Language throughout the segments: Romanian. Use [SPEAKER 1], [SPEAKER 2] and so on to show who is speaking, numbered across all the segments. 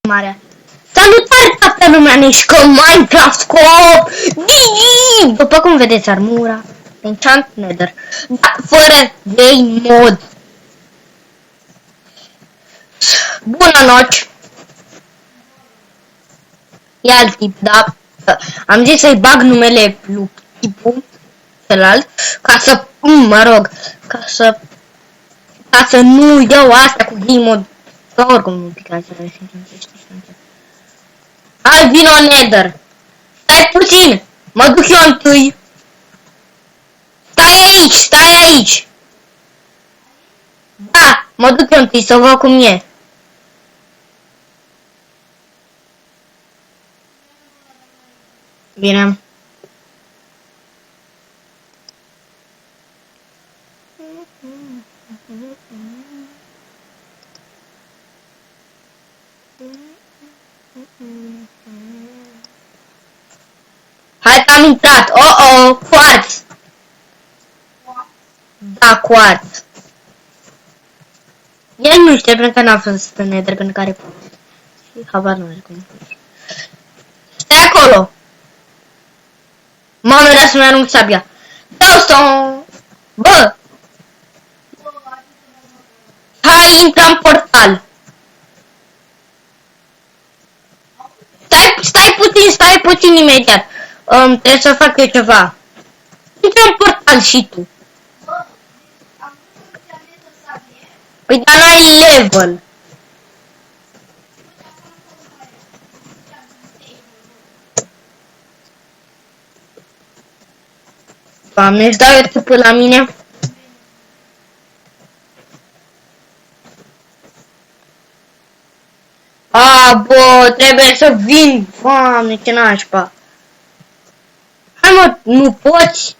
[SPEAKER 1] marea. Salutare toată lumea, ne jucăm Minecraft Co-op! Gigi! După cum vedeți armura, enchant nether, da, fără game mod. Bună noci! E alt tip, da? Am zis să-i bag numele lui tipul celălalt, ca să, mă rog, ca să nu iau astea cu game mod. Sau oricum nu picați la hai, vino în nether. Stai puțin, mă duc eu întâi. Stai aici. Da, mă duc eu întâi să văd cum e. Bine. Hai că am intrat. Oh, quartz. Da, quartz. El nu știe pentru că n-a fost în nether, pentru că are habar nu are cum. Stai acolo. Mamă, era să-mi arunc sabia. Dă-o. Bă. Hai, intră în portal. Stai puțin imediat. Trebuie să fac eu ceva. Intră în portal și tu. Păi dar n-ai level. Doamne, își dau eu tipul la mine. Bă, trebuie să vin. Doamne, ce nașpa. Hai mă, nu poți?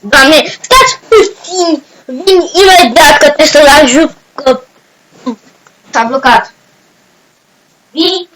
[SPEAKER 1] Doamne, stați puțin. Vin imediat că trebuie să-l ajut că s-a blocat. Vin?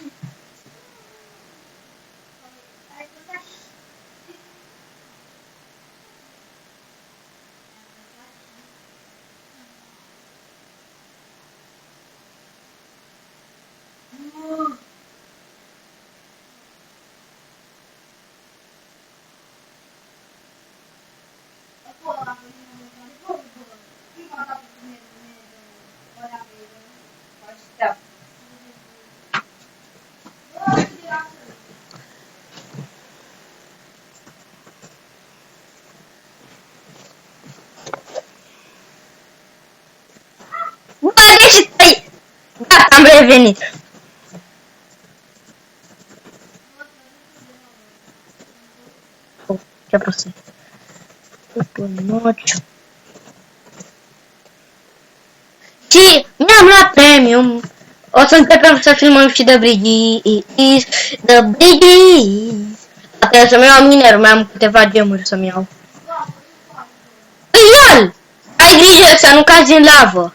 [SPEAKER 1] Gata, am revenit. Ce prostie. Și mi-am luat premium. O să începem să filmăm și de Bridges. The Bridges. Trebuie să-mi iau miner, mai am câteva gemuri să-mi iau. Păi ia-l! Ai grijă să nu cazi în lavă.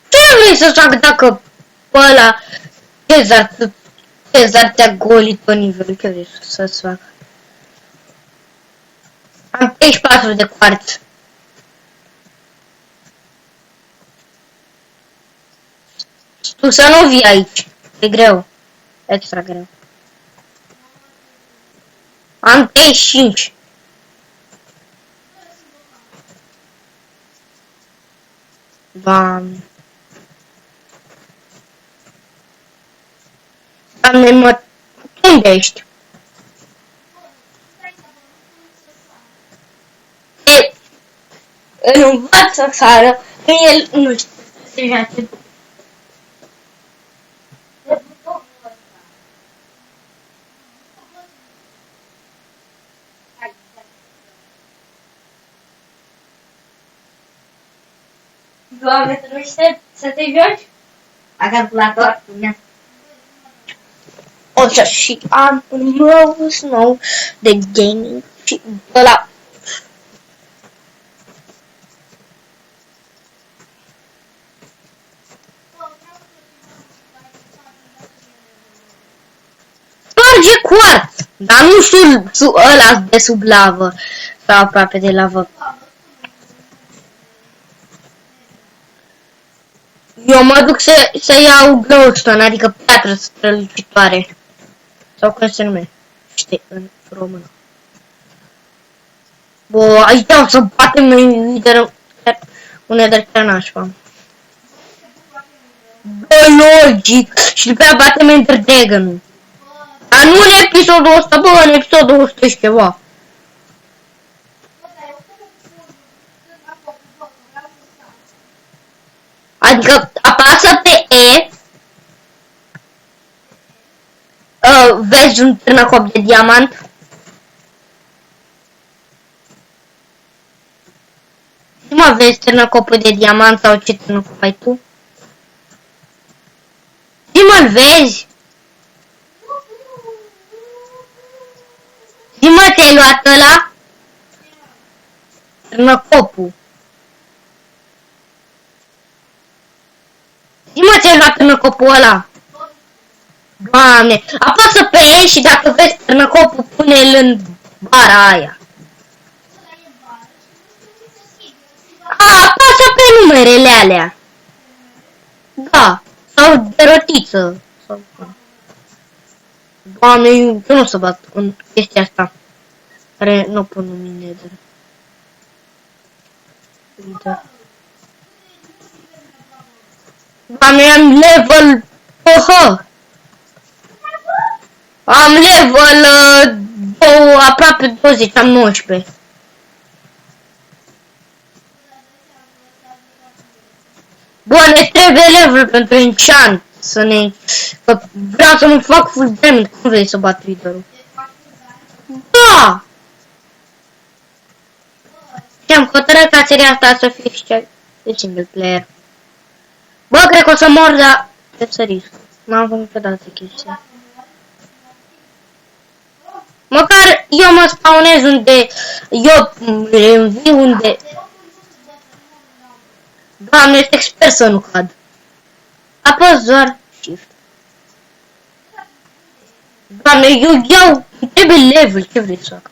[SPEAKER 1] Ce vrei să fac dacă pe ăla Cezar te-a golit pe nivel? Ce vrei să-ți fac? Am 34 de quartz. Tu să nu vii aici. E greu. Extra greu. Am 35. Doamne. Doamne, mă... Unde ești? Îl învăț să sară, că el nu știe să se joace. Doamne, tu nu știi să te joci? La calculator? O să și am un mouse nou de gaming și ăla. Sparge quartz, dar nu sub ăla de sub lavă sau aproape de lavă. Eu mă duc să iau glowstone, adică piatră strălucitoare. Sau cum se numește, știi, în română. Bă, aici o să batem noi un nether chiar nașpa. Bă, logic! Și după aia batem Ender Dragon-ul. Dar nu în episodul ăsta, bă, în episodul 100 și ceva. Adică apasă pe E, vezi un târnăcop de diamant. Nu mă vezi târnăcopul de diamant sau ce târnăcop ai tu? Și mă-l vezi? Și mă, ți-ai luat ăla? Târnăcopul. Și mă, ți-ai luat târnăcopul ăla? Doamne, apasă pe E și dacă vezi târnăcopul, pune-l în bara aia. Apasă pe numerele alea. Da, sau de rotiță. Doamne, eu nu o să bat în chestia asta. Care nu pun în nether. Doamne, am level... Oho! Am level... aproape 20, am 19. Bă, ne trebuie level pentru enchant. Să ne... Că vreau să mă fac full diamond. Cum vrei să bat Wither-ul? Da! Și-am hotărât ca seria asta să fie și cea de single player. Bă, cred că o să mor, dar... trebuie să risc. N-am făcut niciodată chestia. Măcar eu mă spawnez unde... Eu reînvii unde... Doamne, ești expert să nu cad. Apăs doar shift. Doamne, eu iau... Trebuie level, ce vrei să fac?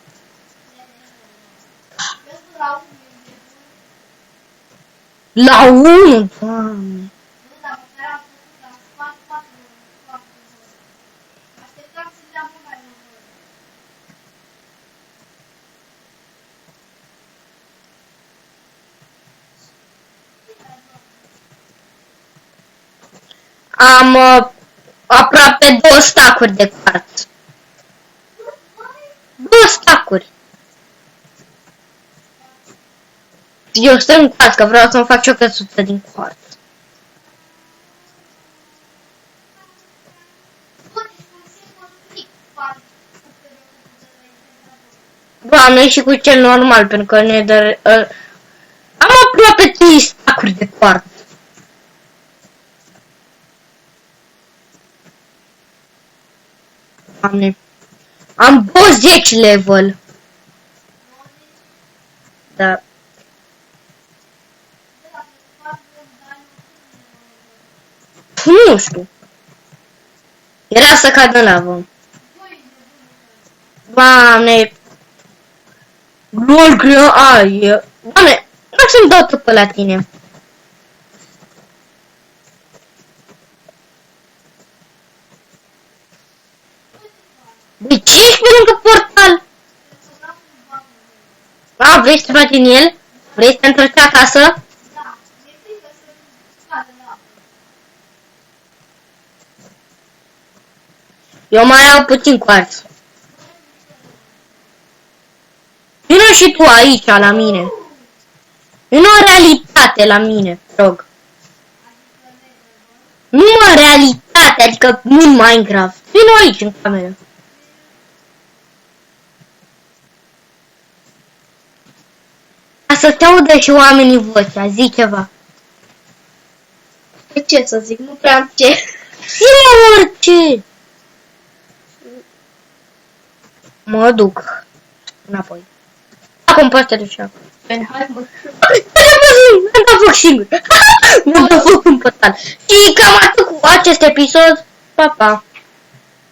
[SPEAKER 1] La 1, doamne. Am aproape 2 stacuri de quartz. 2 stacuri. Eu strâng quartz, că vreau să-mi fac și o căsuță din quartz. Doamne, și cu cel normal, pentru că nether... am aproape 3 stacuri de quartz. Doamne. Am 20 level. Da. Nu știu. Era să cadă în lavă. Doamne. Lol, ai. Doamne, nu să-mi dau tu pe la tine. De ce ești pe lângă portal? A, vrei să te bagi în el? Vrei să te întorci acasă? Eu mai au puțin quartz. Vino și tu aici, la mine. Vino în realitate la mine, rog. Nu în realitate, adică nu în Minecraft. Vino aici, în cameră. Ca să te audă și oamenii vocea, zi ceva.
[SPEAKER 2] Ce să zic, nu prea am ce.
[SPEAKER 1] Zi orice. Mă duc înapoi. Acum poți să te duci acum.
[SPEAKER 2] Hai, mă.
[SPEAKER 1] Mi-am dat foc singur. Mi-am dat foc în portal. Și cam atât cu acest episod. Pa, pa.